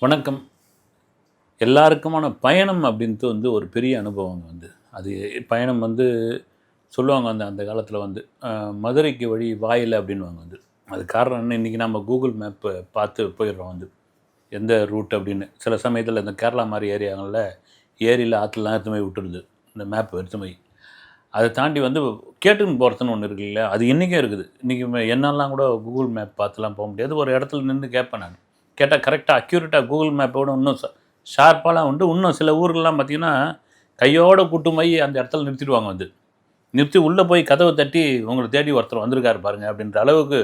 வணக்கம். எல்லாருக்குமான பயணம் அப்படின்ட்டு ஒரு பெரிய அனுபவங்க அது பயணம் சொல்லுவாங்க அந்த காலத்தில மதுரைக்கு வழி வாயில அப்படின்னுவாங்க அது காரணம் என்ன, இன்றைக்கி நம்ம கூகுள் மேப்பு பார்த்து போயிடுறோம் எந்த ரூட் அப்படின்னு. சில சமயத்தில இந்த கேரளா மாரி ஏரியாங்களில் ஏரியில ஆற்றுலாம் எடுத்துன்னு போய் விட்டுருது இந்த மேப் எடுத்துன்னு போய். அதை தாண்டி கேட்டுன்னு போகிறதுன்னு ஒன்று இருக்கு இல்லையா, அது இன்றைக்கும் இருக்குது. இன்றைக்கி என்னெல்லாம் கூட கூகுள் மேப் பார்த்துலாம் போக முடியாது. ஒரு இடத்துல நின்று கேட்பேன் நான். கேட்டால் கரெக்டாக அக்யூரேட்டாக கூகுள் மேப்போட இன்னும் ஷார்ப்பாலாம் இன்னும் சில ஊர்கள்லாம் பார்த்திங்கன்னா கையோடு கூட்டு போய் அந்த இடத்துல நிறுத்திடுவாங்க. நிறுத்தி உள்ளே போய் கதவை தட்டி உங்களை தேடி ஒருத்தர் வந்திருக்காரு பாருங்கள் அப்படின்ற அளவுக்கு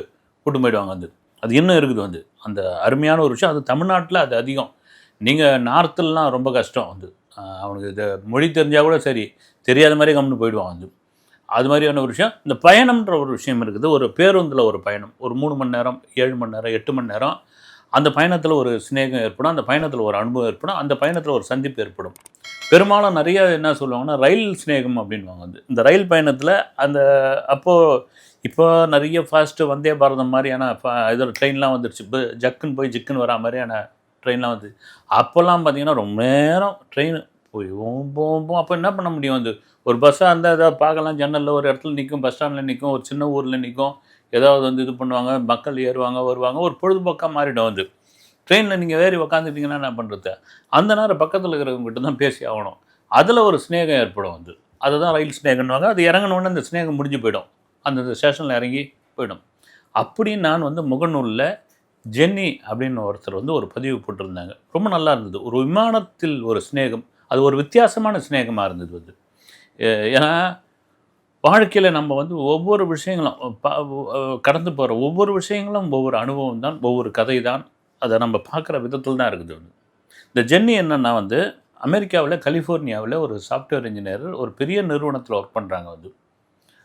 கூட்டு போயிடுவாங்க. அது இன்னும் இருக்குது. அந்த அருமையான ஒரு விஷயம். அது தமிழ்நாட்டில் அது அதிகம். நீங்கள் நார்த்துலலாம் ரொம்ப கஷ்டம். அவனுக்கு இதை மொழி தெரிஞ்சால் கூட சரி, தெரியாத மாதிரி கம்முன்னு போயிடுவான். அது மாதிரியான ஒரு விஷயம். இந்த பயணம்ன்ற ஒரு விஷயம் இருக்குது. ஒரு பேருந்தில் ஒரு பயணம், ஒரு 3 மணி நேரம், 7 மணி நேரம், 8 மணி நேரம். அந்த பயணத்தில் ஒரு சிநேகம் ஏற்படும், அந்த பயணத்தில் ஒரு அனுபவம் ஏற்படும், அந்த பயணத்தில் ஒரு சந்திப்பு ஏற்படும். பெரும்பாலும் நிறைய என்ன சொல்லுவாங்கன்னா ரயில் சிநேகம் அப்படின்வாங்க. இந்த ரயில் பயணத்தில் அப்போது இப்போ நிறைய ஃபாஸ்ட்டு வந்தே பாரதம் மாதிரியான இதில் ட்ரெயின்லாம் வந்துடுச்சு. இப்போ ஜக்குன்னு போய் ஜிக்குன்னு வரா மாதிரியான ட்ரெயின்லாம் வந்து. அப்போல்லாம் பார்த்திங்கன்னா ரொம்ப நேரம் ட்ரெயின் போய் போகும். அப்போ என்ன பண்ண முடியும், ஒரு பஸ்ஸாக இருந்தால் ஏதாவது பார்க்கலாம், ஜன்னலில் ஒரு இடத்துல நிற்கும், பஸ் ஸ்டாண்டில் நிற்கும், ஒரு சின்ன ஊரில் நிற்கும், ஏதாவது இது பண்ணுவாங்க, மக்கள் ஏறுவாங்க வருவாங்க, ஒரு பொழுதுபோக்காக மாறிடும். ட்ரெயினில் நீங்கள் ஏறி உக்காந்துட்டிங்கன்னா என்ன பண்ணுறது, அந்த நேரம் பக்கத்தில் இருக்கிறவங்ககிட்ட தான் பேசி ஆகணும். அதில் ஒரு ஸ்நேகம் ஏற்படும். அதுதான் ரயில் ஸ்நேகம்னுவாங்க. அது இறங்கினோடனே அந்த ஸ்நேகம் முடிஞ்சு போயிடும், அந்த ஸ்டேஷனில் இறங்கி போயிடும். அப்படி நான் முகநூலில் ஜென்னி அப்படின்னு ஒருத்தர் ஒரு பதிவு போட்டிருந்தாங்க. ரொம்ப நல்லா இருந்தது. ஒரு விமானத்தில் ஒரு ஸ்நேகம், அது ஒரு வித்தியாசமான ஸ்நேகமாக இருந்தது. ஏன்னா வாழ்க்கையில் நம்ம ஒவ்வொரு விஷயங்களும் கடந்து போகிற ஒவ்வொரு விஷயங்களும் ஒவ்வொரு அனுபவம் தான், ஒவ்வொரு கதை தான். அதை நம்ம பார்க்குற விதத்தில் தான் இருக்குது. இந்த ஜென்னி என்னென்னா அமெரிக்காவில் கலிஃபோர்னியாவில் ஒரு சாஃப்ட்வேர் இன்ஜினியர் ஒரு பெரிய நிறுவனத்தில் ஒர்க் பண்ணுறாங்க.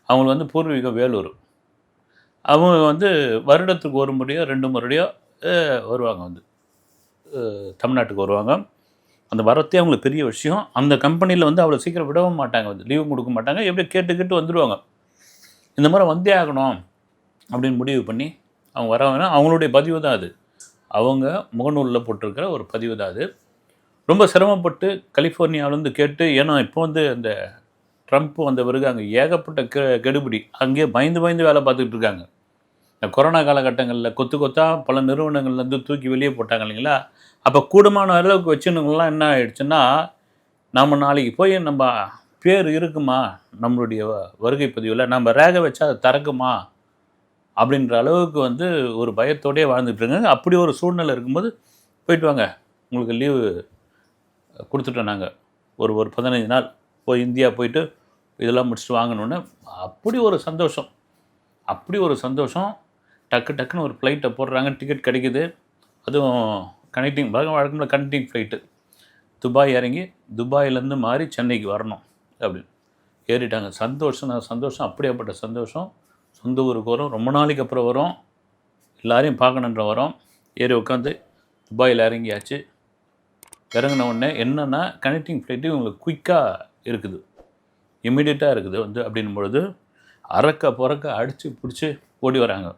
அவங்க பூர்வீகம் வேலூர். அவங்க வருடத்துக்கு ஒரு முறையோ 2 முறையோ வருவாங்க. தமிழ்நாட்டுக்கு வருவாங்க. அந்த வரத்தே அவங்களுக்கு பெரிய விஷயம். அந்த கம்பெனியில் அவ்வளோ சீக்கிரம் விடவும் மாட்டாங்க, லீவும் கொடுக்க மாட்டாங்க. எப்படியோ கேட்டு வந்துடுவாங்க. இந்த மாதிரி வந்தே ஆகணும் அப்படின்னு முடிவு பண்ணி அவங்க வரவங்க. அவங்களுடைய பதிவு தான் அது. அவங்க முகநூலில் போட்டிருக்கிற ஒரு பதிவு தான் அது. ரொம்ப சிரமப்பட்டு கலிஃபோர்னியாவிலேருந்து கேட்டு, ஏன்னா இப்போ அந்த ட்ரம்ப் வந்த பிறகு அங்கே ஏகப்பட்ட கெடுபிடி. அங்கேயே பயந்து வேலை பார்த்துக்கிட்டு இருக்காங்க. இந்த கொரோனா காலகட்டங்களில் கொத்தா பல நிறுவனங்கள்லேருந்து தூக்கி வெளியே போட்டாங்க இல்லைங்களா. அப்போ கூடுமான அளவுக்கு வச்சுனுங்களாம் என்ன ஆகிடுச்சுன்னா, நம்ம நாளைக்கு போய் நம்ம பேர் இருக்குமா நம்மளுடைய வருகை பதிவில், நம்ம ரேகை வச்சா அது திறக்குமா அப்படின்ற அளவுக்கு ஒரு பயத்தோடையே வாழ்ந்துட்டுருக்காங்க. அப்படி ஒரு சூழ்நிலை இருக்கும்போது போயிட்டு வாங்க, உங்களுக்கு லீவு கொடுத்துட்டோம் நாங்கள், ஒரு 15 நாள் போய் இந்தியா போயிட்டு இதெல்லாம் முடிச்சுட்டு வாங்கணுன்னு. அப்படி ஒரு சந்தோஷம். டக்குன்னு ஒரு ஃப்ளைட்டை போடுறாங்க, டிக்கெட் கிடைக்குது. அதுவும் கனெக்டிங் வழக்கமாக கனெக்டிங் ஃப்ளைட்டு. துபாய் இறங்கி துபாயிலேருந்து மாறி சென்னைக்கு வரணும் அப்படின்னு ஏறிட்டாங்க. சந்தோஷம் அப்படியேப்பட்ட சந்தோஷம். சொந்த ஊருக்கு வரும், ரொம்ப நாளைக்கு அப்புறம் வரும், எல்லாரையும் பார்க்கணுன்ற வரோம். ஏறி உட்காந்து துபாயில் இறங்கியாச்சு. இறங்கின உடனே என்னென்னா கனெக்டிங் ஃப்ளைட்டு இவங்களுக்கு குயிக்காக இருக்குது, இம்மிடியட்டாக இருக்குது. அப்படின்னும் பொழுது அறக்க புறக்க அடித்து பிடிச்சி ஓடி வராங்க.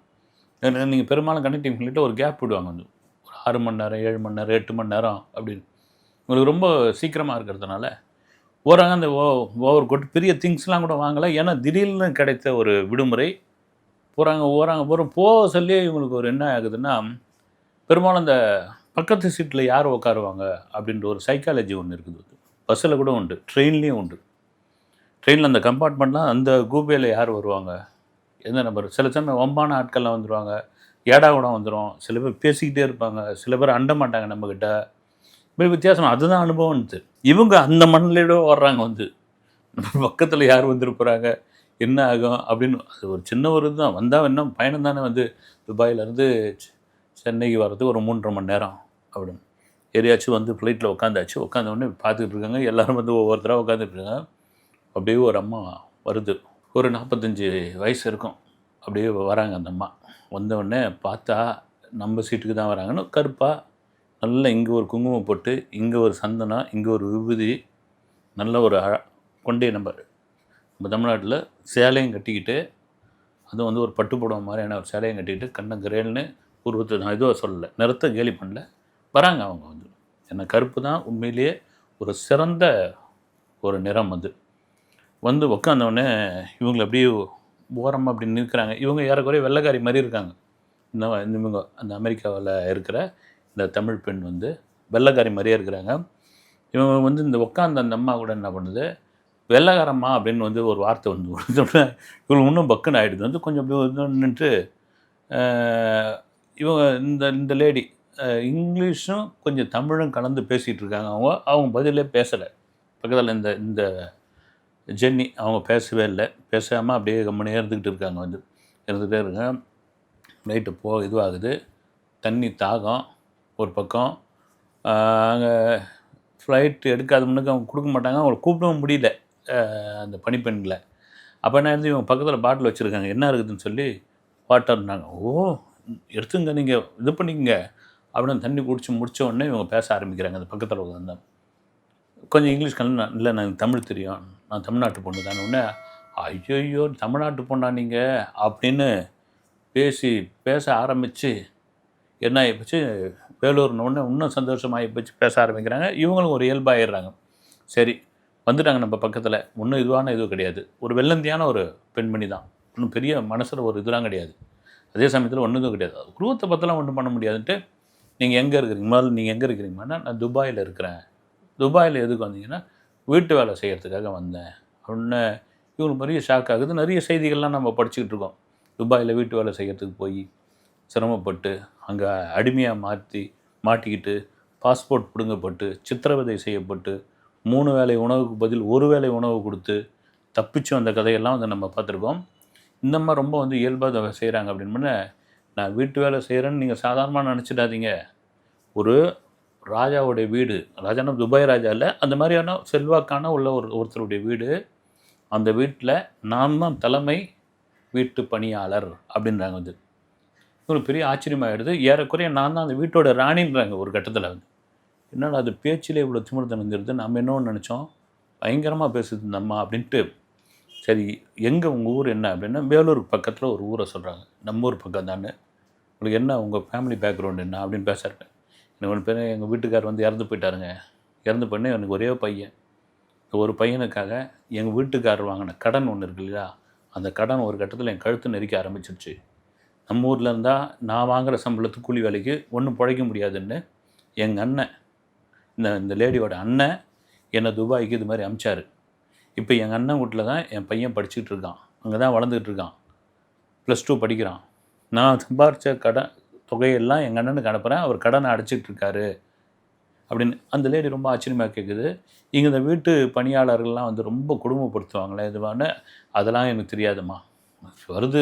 நீங்கள் பெரும்பாலும் கனெக்டிங் ஃப்ளைட்டு ஒரு கேப் விடுவாங்க, ஒரு 6 மணி நேரம், 7 மணி நேரம், 8 மணி நேரம் அப்படின்னு. உங்களுக்கு ரொம்ப சீக்கிரமாக இருக்கிறதுனால போகிறாங்க. அந்த ஓவர் கோட் பெரிய திங்ஸ்லாம் கூட வாங்கலை, ஏன்னா திடீர்னு கிடைத்த ஒரு விடுமுறை. போகிறாங்க போக சொல்லி இவங்களுக்கு ஒரு என்ன ஆகுதுன்னா, பெரும்பாலும் அந்த பக்கத்து சீட்டில் யார் உட்காருவாங்க அப்படின்ற ஒரு சைக்காலஜி ஒன்று இருக்குது. பஸ்ஸில் கூட உண்டு, ட்ரெயின்லேயும் உண்டு. ட்ரெயினில் அந்த கம்பார்ட்மெண்ட்லாம் அந்த கூபையில் யார் வருவாங்க, எந்த நம்பர். சில சமயம் வம்பான ஆட்கள்லாம் வந்துடுவாங்க, ஏடா கூட வந்துடும். சில பேர் பேசிக்கிட்டே இருப்பாங்க, சில பேர் அண்ட மாட்டாங்க நம்மக்கிட்ட. இப்படி வித்தியாசம். அதுதான் அனுபவம்னு. இவங்க அந்த மண்ணிலோட வர்றாங்க. நம்ம பக்கத்தில் யார் வந்துருப்போகிறாங்க, என்ன ஆகும் அப்படின்னு. அது ஒரு சின்ன ஒரு இதுதான். வந்தால் இன்னும் பயணம் தானே. துபாயிலேருந்து சென்னைக்கு வர்றதுக்கு ஒரு 3.5 மணி நேரம் அப்படின்னு ஏரியாச்சும் ஃப்ளைட்டில் உட்காந்தாச்சு. உட்காந்தோடனே பார்த்துக்கிட்டு இருக்காங்க. எல்லோரும் ஒவ்வொருத்தராக உட்காந்துட்டு இருக்காங்க. அப்படியே ஒரு அம்மா வருது, ஒரு 45 வயசு இருக்கும். அப்படியே வராங்க. அந்த அம்மா வந்தவுடனே பார்த்தா நம்ம சீட்டுக்கு தான் வராங்கன்னு, கருப்பாக நல்லா இங்கே ஒரு குங்குமம் போட்டு, இங்கே ஒரு சந்தனம், இங்கே ஒரு விபூதி, நல்ல ஒரு கொண்டே நம்ம தமிழ்நாட்டில் சேலையும் கட்டிக்கிட்டு, அதுவும் ஒரு பட்டு புடவை மாதிரியான ஒரு சேலையும் கட்டிக்கிட்டு, கண்ணை கிரேல்னு உருவத்தை நான் இதுவாக சொல்லலை, நிறத்தை கேலி பண்ணல, வராங்க அவங்க. ஏன்னா கருப்பு தான் உண்மையிலேயே ஒரு சிறந்த ஒரு நிறம் வந்து உக்காந்தவுடனே இவங்களை அப்படியே ஓரமாக அப்படி நிற்கிறாங்க. இவங்க ஏறக்குறைய வெள்ளைக்காரி மாதிரி இருக்காங்க. இவங்க அந்த அமெரிக்காவில் இருக்கிற இந்த தமிழ் பெண் வெள்ளைக்காரி மாதிரியே இருக்கிறாங்க. இவங்க இந்த உட்காந்த அந்த அம்மா கூட என்ன பண்ணுது, வெள்ளைக்காரம்மா அப்படின்னு ஒரு வார்த்தை இவங்களுக்கு இன்னும் பக்குன்னு ஆகிடுது. கொஞ்சம் அப்படி நின்றுட்டு இவங்க இந்த லேடி இங்கிலீஷும் கொஞ்சம் தமிழும் கலந்து பேசிகிட்டு இருக்காங்க. அவங்க பதிலே பேசலை. பக்கத்தில் இந்த ஜென்னி அவங்க பேசவே இல்லை. பேசாமல் அப்படியே கம்முனே இருந்துக்கிட்டு இருக்காங்க. இருந்துகிட்டே இருக்காங்க. நைட்டு இதுவாகுது. தண்ணி தாகம் ஒரு பக்கம். அங்கே ஃப்ளைட் எடுக்காத முன்னுக்கு அவங்க கொடுக்க மாட்டாங்க. அவங்கள கூப்பிடவும் முடியல அந்த பணிப்பெண்களை. அப்போ என்ன இருந்து இவங்க பக்கத்தில் பாட்டில் வச்சுருக்காங்க. என்ன இருக்குதுன்னு சொல்லி வாட்டர்னாங்க. ஓ எடுத்துங்க, நீங்கள் இது பண்ணிக்கங்க அப்படின்னு தண்ணி குடிச்சு முடித்த உடனே இவங்க பேச ஆரம்பிக்கிறாங்க. அந்த பக்கத்தில் உட்காந்து கொஞ்சம் இங்கிலீஷ் இல்லை எனக்கு தமிழ் தெரியும், நான் தமிழ்நாட்டு பொண்ணு தானே. உடனே ஐயோ தமிழ்நாட்டு பொண்ணா நீங்கள் அப்படின்னு பேச ஆரம்பித்து என்ன ஆகிப்போச்சு, வேலூர்னோடனே இன்னும் சந்தோஷமாகி போச்சு, பேச ஆரம்பிக்கிறாங்க. இவங்களும் ஒரு இயல்பாகிடுறாங்க. சரி வந்துட்டாங்க நம்ம பக்கத்தில். ஒன்றும் இதுவும் கிடையாது. ஒரு வெள்ளந்தியான ஒரு பெண்மணி தான். ஒன்றும் பெரிய மனசில் ஒரு இதெல்லாம் கிடையாது. அதே சமயத்தில் ஒன்றும் இதுவும் கிடையாது. குருவத்தை பற்றிலாம் ஒன்றும் பண்ண முடியாதுன்ட்டு, நீங்கள் எங்கே இருக்கிறீங்க, முதல்ல நீங்கள் எங்கே இருக்கிறீங்கன்னா, நான் துபாயில் இருக்கிறேன். துபாயில் எதுக்கு வந்தீங்கன்னா, வீட்டு வேலை செய்கிறதுக்காக வந்தேன் அப்படின்னு. இவங்களுக்கு பெரிய ஷாக் ஆகுது. நிறைய செய்திகள்லாம் நம்ம படிச்சுக்கிட்டு இருக்கோம். துபாயில் வீட்டு வேலை செய்கிறதுக்கு போய் சிரமப்பட்டு அங்கே அடிமையாக மாட்டிக்கிட்டு பாஸ்போர்ட் பிடுங்கப்பட்டு சித்திரவதை செய்யப்பட்டு 3 வேளை உணவுக்கு பதில் 1 வேளை உணவு கொடுத்து தப்பிச்சு வந்த கதையெல்லாம் நம்ம பார்த்துருக்கோம். இந்த மாதிரி ரொம்ப இயல்பாக செய்கிறாங்க அப்படின்னு. நான் வீட்டு வேலை செய்கிறேன்னு நீங்கள் சாதாரணமாக நினச்சிடாதீங்க. ஒரு ராஜாவுடைய வீடு, ராஜானா துபாய் ராஜா இல்லை, அந்த மாதிரியான செல்வாக்கான உள்ள ஒருத்தருடைய வீடு. அந்த வீட்டில் நான் தான் தலைமை வீட்டு பணியாளர் அப்படின்றாங்க. ஒரு பெரிய ஆச்சரியமாகிடுது. ஏறக்குறைய நான் தான் அந்த வீட்டோட ராணின்றாங்க ஒரு கட்டத்தில். என்னடா அது பேச்சிலே இவ்வளோ திமிர்த்தனம் வந்துடுது, நம்ம என்னன்னு நினச்சோம், பயங்கரமாக பேசுது இந்த அம்மா அப்படின்ட்டு. சரி எங்கே உங்கள் ஊர் என்ன அப்படின்னா, வேலூர் பக்கத்தில் ஒரு ஊரை சொல்கிறாங்க. நம்ம ஊர் பக்கம் தானே, உங்களுக்கு என்ன உங்கள் ஃபேமிலி பேக்ரவுண்ட் என்ன அப்படின்னு பேசுகிறேன். எனக்கு ஒன்று பேர் எங்கள் வீட்டுக்கார் இறந்து போயிட்டாருங்க. இறந்து பண்ணி எனக்கு ஒரே பையன். ஒரு பையனுக்காக எங்கள் வீட்டுக்காரர் வாங்கின கடன் ஒன்று இருக்கு இல்லையா, அந்த கடன் ஒரு கட்டத்தில் என் கழுத்து நெரிக்க ஆரம்பிச்சிருச்சு. நம்ம ஊரில் இருந்தால் நான் வாங்குகிற சம்பளத்துக்கு கூலி வேலைக்கு ஒன்றும் பிழைக்க முடியாதுன்னு எங்கள் அண்ணன், இந்த லேடியோட அண்ணன் என்னை துபாய்க்கு இது மாதிரி அனுப்பிச்சார். இப்போ எங்கள் அண்ணன் வீட்டில் தான் என் பையன் படிச்சுக்கிட்டு இருக்கான். அங்கே தான் வளர்ந்துக்கிட்டு இருக்கான். +2 படிக்கிறான். நான் சம்பாரித்த கடன் தொகையெல்லாம் எங்கள் அண்ணனுக்கு அனுப்புகிறேன், அவர் கடனை அடைச்சிக்கிட்டு இருக்காரு அப்படின்னு. அந்த லேடி ரொம்ப ஆச்சரியமாக கேட்குது. இங்கே இந்த வீட்டு பணியாளர்கள்லாம் ரொம்ப கொடுமைப்படுத்துவாங்களே இதுவான, அதெல்லாம் எனக்கு தெரியாதுமா. வருது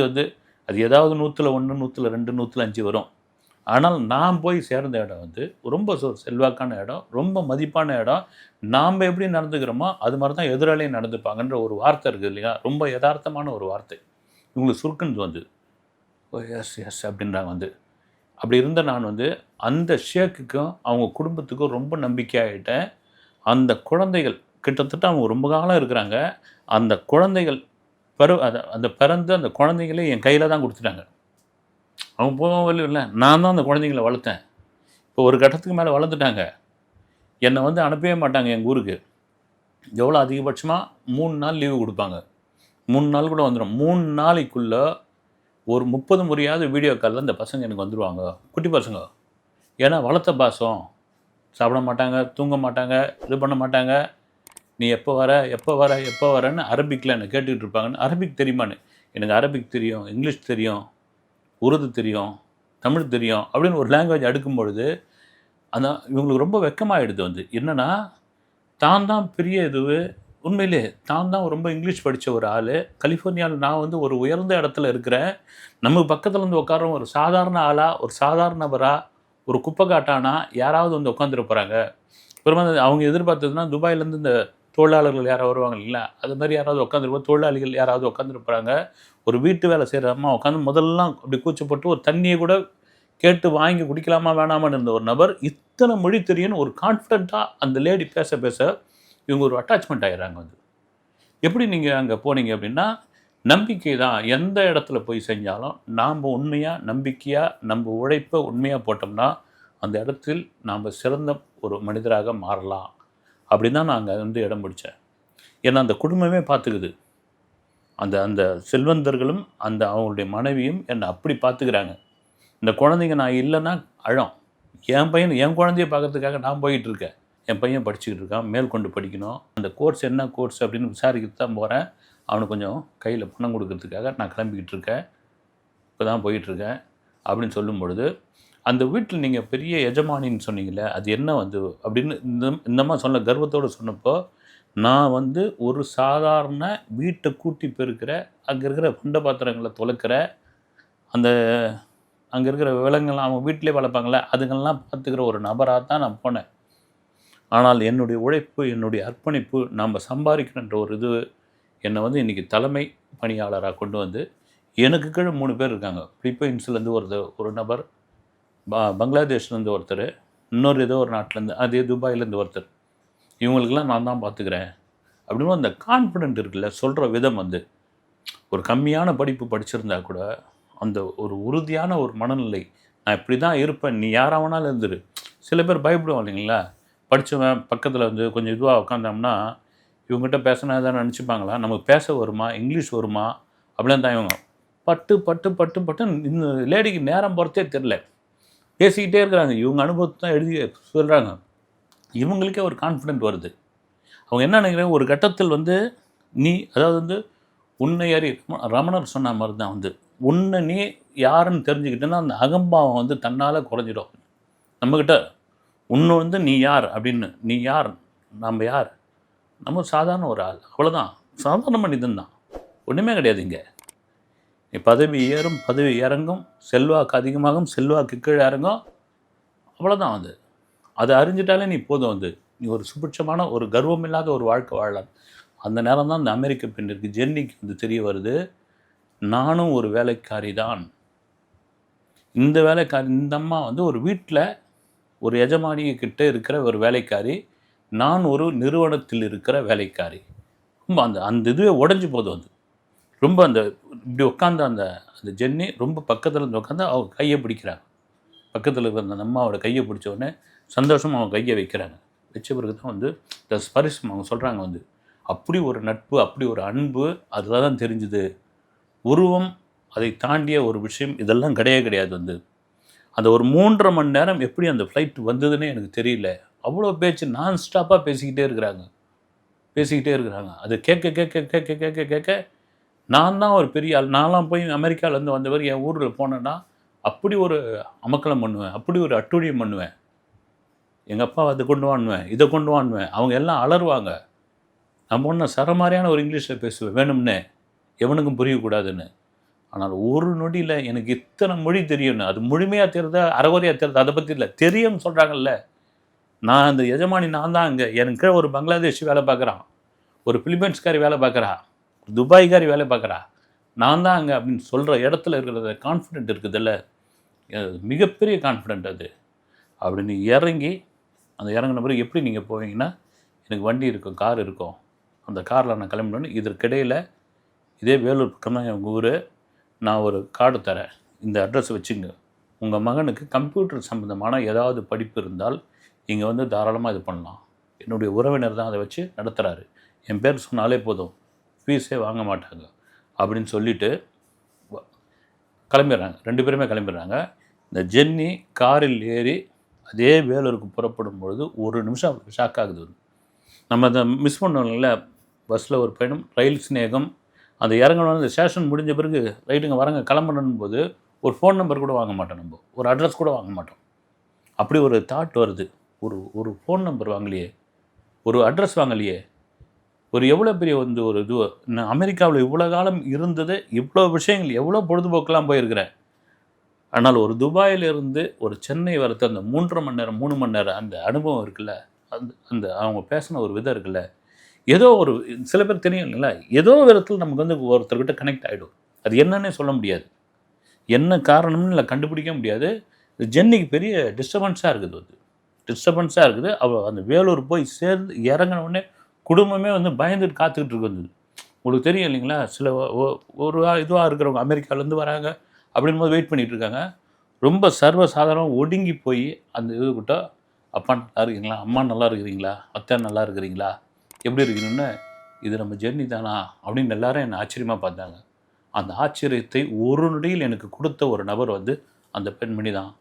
அது ஏதாவது 100ல் 1, 100ல் 2, 100ல் 5 வரும். ஆனால் நான் போய் சேர்ந்த இடம் ரொம்ப செல்வாக்கான இடம், ரொம்ப மதிப்பான இடம். நாம் எப்படி நடந்துக்கிறோமோ அது மாதிரி தான் எதிராளியும் நடந்துப்பாங்கன்ற ஒரு வார்த்தை இருக்குது இல்லையா, ரொம்ப யதார்த்தமான ஒரு வார்த்தை. இவங்களுக்கு சுருக்குன்னு எஸ் எஸ் அப்படின்றாங்க. அப்படி இருந்த நான் அந்த ஷேக்குக்கும் அவங்க குடும்பத்துக்கும் ரொம்ப நம்பிக்கையாகிட்டேன். அந்த குழந்தைகள் கிட்டத்தட்ட அவங்க ரொம்ப காலம் இருக்கிறாங்க. அந்த குழந்தைகள் அந்த பிறந்த அந்த குழந்தைங்களே என் கையில் தான் கொடுத்துட்டாங்க. அவங்க போகவே இல்லை, நான் தான் அந்த குழந்தைங்கள வளர்த்தேன். இப்போ ஒரு கட்டத்துக்கு மேலே வளர்ந்துட்டாங்க. என்னை அனுப்பவே மாட்டாங்க எங்கள் ஊருக்கு. எவ்வளோ அதிகபட்சமாக 3 நாள் லீவு கொடுப்பாங்க. 3 நாள் கூட வந்துடும். 3 நாளைக்குள்ளே ஒரு 30 முறையாவது வீடியோ காலில் இந்த பசங்க எனக்கு வந்துடுவாங்க, குட்டி பசங்க. ஏன்னா வளர்த்த பாசம். சாப்பிட மாட்டாங்க, தூங்க மாட்டாங்க, இது பண்ண மாட்டாங்க. நீ எப்போ வரன்னு அரபிக்கில் என்னை கேட்டுக்கிட்டு இருப்பாங்கன்னு. அரபிக் தெரியுமான்னு, எனக்கு அரபிக் தெரியும், இங்கிலீஷ் தெரியும், உருது தெரியும், தமிழ் தெரியும் அப்படின்னு ஒரு லாங்குவேஜ் அடுக்கும்பொழுது இவங்களுக்கு ரொம்ப வெக்கமாகிடுது. என்னென்னா தான் பெரிய உண்மையிலே தான் ரொம்ப இங்கிலீஷ் படித்த ஒரு ஆள். கலிஃபோர்னியாவில் நான் ஒரு உயர்ந்த இடத்துல இருக்கிறேன். நம்ம பக்கத்தில் உட்கார ஒரு சாதாரண ஆளாக, ஒரு சாதாரண நபராக, ஒரு குப்பை காட்டானா யாராவது உட்காந்துட்டு போகிறாங்க. பெரும்பாலும் அவங்க எதிர்பார்த்ததுன்னா துபாயிலேருந்து இந்த தொழிலாளர்கள் யாராவது வருவாங்க இல்லைங்களா, அது மாதிரி யாராவது உட்காந்துருப்போம், தொழிலாளிகள் யாராவது உட்காந்துருப்பாங்க. ஒரு வீட்டு வேலை செய்கிற அம்மா உட்காந்து முதல்லாம் அப்படி கூச்சப்பட்டு ஒரு தண்ணியை கூட கேட்டு வாங்கி குடிக்கலாமா வேணாமான்னு இருந்த ஒரு நபர் இத்தனை மொழி தெரியும்னு ஒரு கான்ஃபிடென்ட்டாக அந்த லேடி பேச இவங்க ஒரு அட்டாச்மெண்ட் ஆகிடுறாங்க. எப்படி நீங்கள் அங்கே போனீங்க அப்படின்னா, நம்பிக்கை தான். எந்த இடத்துல போய் செஞ்சாலும் நாம் உண்மையாக நம்பிக்கையாக நம்ம உழைப்பை உண்மையாக போட்டோம்னா அந்த இடத்தில் நாம் சிறந்த ஒரு மனிதராக மாறலாம் அப்படின்னு தான் நான் அங்கே வந்து இடம் பிடிச்சேன். ஏன்னா அந்த குடும்பமே பார்த்துக்குது. அந்த அந்த செல்வந்தர்களும் அந்த அவங்களுடைய மனைவியும் என்னை அப்படி பார்த்துக்கிறாங்க. இந்த குழந்தைங்க நான் இல்லைன்னா அழும். என் குழந்தைய பார்க்கறதுக்காக நான் போயிட்டுருக்கேன். என் பையன் படிச்சுக்கிட்டு இருக்கான், மேற்கொண்டு படிக்கணும். அந்த கோர்ஸ் என்ன கோர்ஸ் அப்படின்னு விசாரிக்கிட்டு தான் போகிறேன். அவனுக்கு கொஞ்சம் கையில் பணம் கொடுக்கறதுக்காக நான் கிளம்பிக்கிட்டு இருக்கேன். இப்போ தான் போயிட்டுருக்கேன் அப்படின்னு சொல்லும்பொழுது, அந்த வீட்டில் நீங்கள் பெரிய எஜமானின்னு சொன்னீங்கல்ல, அது என்ன வந்து அப்படின்னு இந்த சொன்ன கர்வத்தோடு சொன்னப்போ, நான் வந்து ஒரு சாதாரண வீட்டை கூட்டி பெருக்கிற, அங்கே இருக்கிற பண்ட பாத்திரங்களை துலக்கிற, அந்த அங்கே இருக்கிற விலங்குலாம் அவங்க வீட்டிலே வளர்ப்பாங்கள்ல, அதுங்கெல்லாம் பார்த்துக்கிற ஒரு நபராக தான் நான் போனேன். ஆனால் என்னுடைய உழைப்பு, என்னுடைய அர்ப்பணிப்பு, நாம் சம்பாதிக்கணுன்ற ஒரு இது என்னை வந்து இன்றைக்கி தலைமை பணியாளராக கொண்டு வந்து, எனக்கு கீழே 3 பேர் இருக்காங்க. பிலிப்பைன்ஸ்லேருந்து ஒரு நபர், பங்களாதேஷ்லேருந்து ஒருத்தர், இன்னொரு ஏதோ ஒரு நாட்டிலேருந்து, அதே துபாயிலேருந்து ஒருத்தர். இவங்களுக்கெல்லாம் நான் தான் பார்த்துக்கிறேன் அப்படின்னு அந்த கான்ஃபிடென்ட் இருக்குல்ல, சொல்கிற விதம் வந்து ஒரு கம்மியான படிப்பு படிச்சிருந்தா கூட அந்த ஒரு உறுதியான ஒரு மனநிலை, நான் இப்படி தான் இருப்பேன், நீ யாராக வேணாலும் இருந்துரு. சில பேர் பயப்படுவாங்க இல்லைங்களா, படித்தவன் பக்கத்தில் வந்து கொஞ்சம் இதுவாக உட்காந்தோம்னா இவங்ககிட்ட பேசினா தான் நினச்சிப்பாங்களா, நமக்கு பேச வருமா, இங்கிலீஷ் வருமா அப்படின்னு தான் இவங்க பட்டு பட்டு பட்டு பட்டு இந்த லேடிக்கு நேரம் போகிறதே தெரில, பேசிக்கிட்டே இருக்கிறாங்க. இவங்க அனுபவத்தை தான் எழுதி சொல்கிறாங்க. இவங்களுக்கே ஒரு கான்ஃபிடென்ட் வருது. அவங்க என்ன நினைக்கிறாங்க, ஒரு கட்டத்தில் வந்து அதாவது வந்து உன்னை அறி ரமணர் சொன்ன மாதிரி தான் வந்து உன்னை நீ யாருன்னு தெரிஞ்சுக்கிட்டேன்னா அந்த அகம்பாவம் வந்து தன்னால் குறைஞ்சிடும். நம்மக்கிட்ட உன்னை வந்து நீ யார் அப்படின்னு, நீ யார், நம்ம யார், நம்ம சாதாரண ஒரு ஆள், அவ்வளோதான், சாதாரண மனிதன் தான், ஒன்றுமே கிடையாது. இங்கே பதவி ஏறும், பதவி இறங்கும், செல்வாக்கு அதிகமாகும், செல்வாக்கு கீழே இறங்கும், அவ்வளோதான். வந்து அதை அறிஞ்சிட்டாலே நீ போதும். வந்து நீ ஒரு சுபிட்சமான ஒரு கர்வம் இல்லாத ஒரு வாழ்க்கை வாழலாம். அந்த நேரம் தான் இந்த அமெரிக்க பெண்ணிற்கு ஜென்னிக்கு வந்து தெரிய வருது, நானும் ஒரு வேலைக்காரி தான். இந்த வேலைக்காரி, இந்த அம்மா வந்து ஒரு வீட்டில் ஒரு எஜமானிகிட்ட இருக்கிற ஒரு வேலைக்காரி, நான் ஒரு நிறுவனத்தில் இருக்கிற வேலைக்காரி. ரொம்ப அந்த அந்த இதுவே உடஞ்சி போதும். வந்து ரொம்ப அந்த இப்படி உட்காந்து அந்த அந்த ஜென்னி ரொம்ப பக்கத்தில் இருந்து உட்காந்து அவங்க கையை பிடிக்கிறாங்க. பக்கத்தில் இருக்கிற அந்த அம்மாவோட கையை பிடிச்ச உடனே சந்தோஷமாக அவங்க கையை வைக்கிறாங்க. வச்ச பிறகு தான் வந்து இந்த ஸ்பரிசம் அவங்க சொல்கிறாங்க வந்து அப்படி ஒரு நட்பு, அப்படி ஒரு அன்பு, அதில் தான் தெரிஞ்சுது. உருவம், அதை தாண்டிய ஒரு விஷயம் இதெல்லாம் கிடையாது. வந்து அந்த ஒரு 3.5 மணி நேரம் எப்படி அந்த ஃப்ளைட் வந்ததுன்னே எனக்கு தெரியல. அவ்வளோ பேச்சு நான் ஸ்டாப்பாக பேசிக்கிட்டே இருக்கிறாங்க. அது கேட்க கேட்க கேட்க கேட்க கேட்க நான் தான் ஒரு பெரிய ஆள். நான்லாம் போய் அமெரிக்காவிலேருந்து வந்தவர் என் ஊரில் போனேன்னா அப்படி ஒரு அமக்கலம் பண்ணுவேன், அப்படி ஒரு அட்டூழியம் பண்ணுவேன். எங்கள் அப்பா அதை கொண்டு வாங்குவேன், இதை கொண்டு வாங்குவேன். அவங்க எல்லாம் அலறுவாங்க. நம்ம ஒன்று சரமாரியான ஒரு இங்கிலீஷில் பேசுவேன் வேணும்னே, எவனுக்கும் புரியக்கூடாதுன்னு. ஆனால் ஒரு நொடியில் எனக்கு இத்தனை மொழி தெரியும்னு, அது முழுமையாக தெரியுதா அறகுறையாக தெரியுது அதை பற்றி இல்லை, தெரியும்னு சொல்கிறாங்கல்ல. நான் அந்த எஜமானி நான் தான். அங்கே எனக்கு கீழே ஒரு பங்களாதேஷி வேலை பார்க்குறான், ஒரு பிலிப்பைன்ஸ்காரி வேலை பார்க்குறா, ஒரு துபாய்காரி வேலை பார்க்குறா, நான் தான் அங்கே அப்படின்னு சொல்கிற இடத்துல இருக்கிற கான்ஃபிடென்ட் இருக்குதுல்ல, மிகப்பெரிய கான்ஃபிடென்ட் அது. அப்படின்னு இறங்கி அந்த இறங்கின பிறகு எப்படி நீங்கள் போவீங்கன்னா, எனக்கு வண்டி இருக்கும், கார் இருக்கும், அந்த காரில் நான் கிளம்பினோன்னு இதற்கிடையில் இதே வேலூர் பக்கம் தான் எங்கள் ஊர், நான் ஒரு கார்டு தரேன், இந்த அட்ரஸ் வச்சுங்க, உங்கள் மகனுக்கு கம்ப்யூட்டர் சம்மந்தமான ஏதாவது படிப்பு இருந்தால் இங்கே வந்து தாராளமாக இது பண்ணலாம். என்னுடைய உறவினர் தான் அதை வச்சு நடத்துகிறாரு, என் பேர் சொன்னாலே போதும், ஃபீஸே வாங்க மாட்டாங்க அப்படின்னு சொல்லிவிட்டு கிளம்பிடுறாங்க. 2 பேருமே கிளம்பிடுறாங்க. இந்த ஜென்னி காரில் ஏறி அதே வேலூருக்கு புறப்படும் பொழுது ஒரு நிமிஷம் ஷாக் ஆகுது. நம்ம அதை மிஸ் பண்ணோம்ல, பஸ்ஸில் ஒரு பயணம், ரயில் சிநேகம், அந்த இறங்கணும், அந்த ஸ்டேஷன் முடிஞ்ச பிறகு ரைட்டுங்க வரங்க கிளம்பணும் போது ஒரு ஃபோன் நம்பர் கூட வாங்க மாட்டோம், நம்ம ஒரு அட்ரஸ் கூட வாங்க மாட்டோம். அப்படி ஒரு தாட் வருது, ஒரு ஃபோன் நம்பர் வாங்கலையே, ஒரு அட்ரஸ் வாங்கலையே, ஒரு எவ்வளோ பெரிய வந்து ஒரு இது. நான் அமெரிக்காவில் இவ்வளோ காலம் இருந்தது, இவ்வளோ விஷயங்கள், எவ்வளோ பொழுதுபோக்கெலாம் போயிருக்கிறேன். ஆனால் ஒரு துபாயிலிருந்து ஒரு சென்னை வரது அந்த 3.5 மணி நேரம் 3 மணி நேரம் அந்த அனுபவம் இருக்குல்ல, அந்த அவங்க பேசின ஒரு விதம் இருக்குல்ல, ஏதோ ஒரு சில பேர் தெரியும் இல்லைங்களா, ஏதோ விதத்தில் நமக்கு வந்து ஒருத்தர்கிட்ட கனெக்ட் ஆகிடும். அது என்னன்னே சொல்ல முடியாது, என்ன காரணம்னு இல்லை கண்டுபிடிக்க முடியாது. ஜென்னிக்கு பெரிய டிஸ்டர்பன்ஸாக இருக்குது, அது டிஸ்டர்பன்ஸாக இருக்குது. அவள் அந்த வேலூர் போய் சேர்ந்து இறங்கின உடனே குடும்பமே வந்து பயந்துட்டு காத்துக்கிட்டு இருக்கு. வந்து உங்களுக்கு தெரியும் இல்லைங்களா, சில ஒரு இதுவாக இருக்கிறவங்க அமெரிக்காவிலேருந்து வராங்க அப்படின் போது வெயிட் பண்ணிகிட்டு இருக்காங்க. ரொம்ப சர்வசாதாரணம் ஒடுங்கி போய் அந்த இதுக்கிட்ட அப்பா நல்லா இருக்கீங்களா, அம்மா நல்லா இருக்கிறீங்களா, அத்தை நல்லா இருக்கிறீங்களா, எப்படி இருக்கீங்கன்னு, இது நம்ம ஜெர்னி தானா அப்படின்னு எல்லாரும் என்னை ஆச்சரியமாக பார்த்தாங்க. அந்த ஆச்சரியத்தை ஒரு நொடியில் எனக்கு கொடுத்த ஒரு நபர் வந்து அந்த பெண்மணி தான்.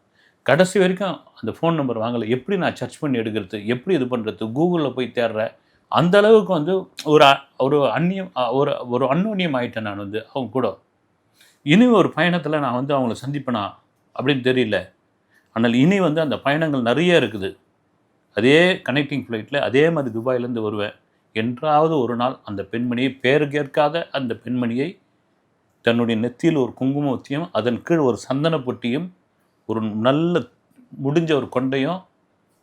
கடைசி வரைக்கும் அந்த ஃபோன் நம்பர் வாங்கலை. எப்படி நான் சர்ச் பண்ணி எடுக்கிறது, எப்படி இது பண்ணுறது, கூகுளில் போய் தேடுறேன். அந்த அளவுக்கு வந்து ஒரு ஒரு அந்நியம் ஒரு ஒரு அந்யோன்யம் ஆயிட்டேன் நான் வந்து அவங்க கூட. இனி ஒரு பயணத்தில் நான் வந்து அவங்கள சந்திப்பேனா அப்படின்னு தெரியல. ஆனால் இனி வந்து அந்த பயணங்கள் நிறைய இருக்குது. அதே கனெக்டிங் ஃப்ளைட்டில் அதே மாதிரி துபாயிலேருந்து வருவேன். என்றாவது ஒரு நாள் அந்த பெண்மணியை, பேர் கேட்காத அந்த பெண்மணியை, தன்னுடைய நெத்தியில் ஒரு குங்குமத்தையும், அதன் கீழ் ஒரு சந்தன பொட்டியும், ஒரு நல்ல முடிஞ்ச ஒரு கொண்டையும்,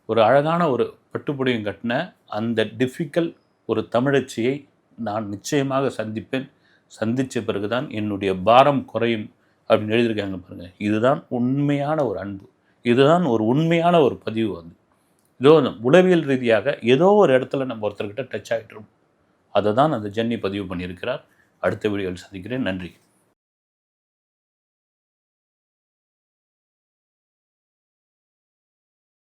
ஒரு அழகான ஒரு பட்டுப்புடவையும் கட்டின அந்த டிஃபிகல்ட் ஒரு தமிழச்சியை நான் நிச்சயமாக சந்திப்பேன். சந்தித்த பிறகு தான் என்னுடைய பாரம் குறையும் அப்படின்னு எழுதியிருக்காங்க பாருங்கள். இதுதான் உண்மையான ஒரு அன்பு. இதுதான் ஒரு உண்மையான ஒரு பதிவு வந்து. ஏதோ உளவியல் ரீதியாக ஏதோ ஒரு இடத்துல நம்ம ஒருத்தர்கிட்ட டச் ஆகிட்டுரும். அதை தான் அந்த ஜென்னி பதிவு பண்ணியிருக்கிறார். அடுத்த வீடியோவில் சந்திக்கிறேன். நன்றி.